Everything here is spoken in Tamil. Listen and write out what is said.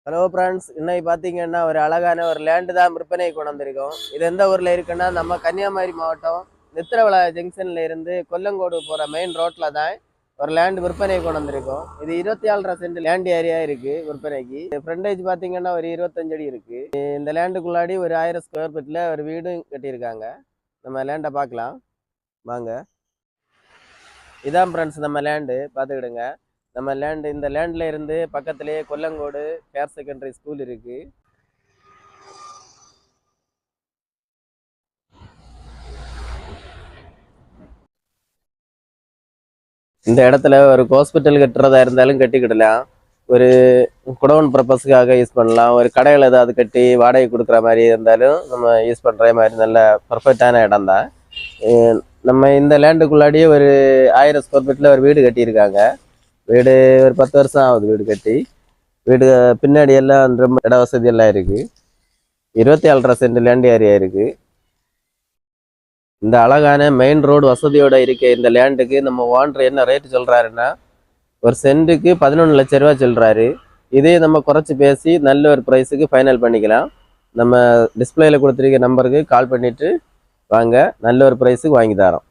ஹலோ ஃப்ரெண்ட்ஸ், இன்னைக்கு பார்த்தீங்கன்னா ஒரு அழகான ஒரு லேண்டு தான் விற்பனை கொண்டு வந்திருக்கோம். இது எந்த ஊரில் இருக்குன்னா நம்ம கன்னியாகுமரி மாவட்டம் நித்திரவள ஜங்ஷன்ல இருந்து கொல்லங்கோடு போகிற மெயின் ரோட்டில் தான் ஒரு லேண்டு விற்பனை கொண்டு வந்திருக்கோம். இது 24 சென்ட் லேண்ட் ஏரியா இருக்கு விற்பனைக்கு. ஃப்ரண்டேஜ் பார்த்தீங்கன்னா ஒரு 25 அடி இருக்கு. இந்த லேண்டுக்குள்ளாடி ஒரு 1000 ஸ்கொயர் ஃபீட்டில் ஒரு வீடும் கட்டியிருக்காங்க. நம்ம லேண்டை பார்க்கலாம் வாங்க. இதான் ஃப்ரெண்ட்ஸ் நம்ம லேண்டு பார்த்துக்கிடுங்க. நம்ம லேண்டு இந்த லேண்ட்ல இருந்து பக்கத்திலேயே கொல்லங்கோடு ஹையர் செகண்டரி ஸ்கூல் இருக்கு. இந்த இடத்துல ஒரு ஹாஸ்பிட்டல் கட்டுறதா இருந்தாலும் கட்டிக்கிடலாம். ஒரு குடோன் பர்பஸ்க்காக யூஸ் பண்ணலாம். ஒரு கடையில் ஏதாவது கட்டி வாடகை கொடுக்குற மாதிரி இருந்தாலும் நம்ம யூஸ் பண்ணுற மாதிரி நல்ல பர்ஃபெக்டான இடம் தான். நம்ம இந்த லேண்டுக்குள்ளாடியே ஒரு 1000 ஸ்கொயர் ஃபீட்டில் ஒரு வீடு கட்டியிருக்காங்க. வீடு ஒரு 10 வருஷம் ஆகுது வீடு கட்டி. வீடு பின்னாடி எல்லாம் ரொம்ப இட வசதி எல்லாம் இருக்கு. 27 சென்ட் லேண்ட் ஏரியா இருக்கு. இந்த அழகான மெயின் ரோடு வசதியோட இருக்க இந்த லேண்டுக்கு நம்ம ஓனர் என்ன ரேட்டு சொல்றாருன்னா ஒரு சென்ட்டுக்கு 11 லட்சம் ரூபா சொல்றாரு. இதே நம்ம குறைச்சி பேசி நல்ல ஒரு ப்ரைஸுக்கு ஃபைனல் பண்ணிக்கலாம். நம்ம டிஸ்பிளேல கொடுத்துருக்க நம்பருக்கு கால் பண்ணிட்டு வாங்க, நல்ல ஒரு ப்ரைஸுக்கு வாங்கி தரோம்.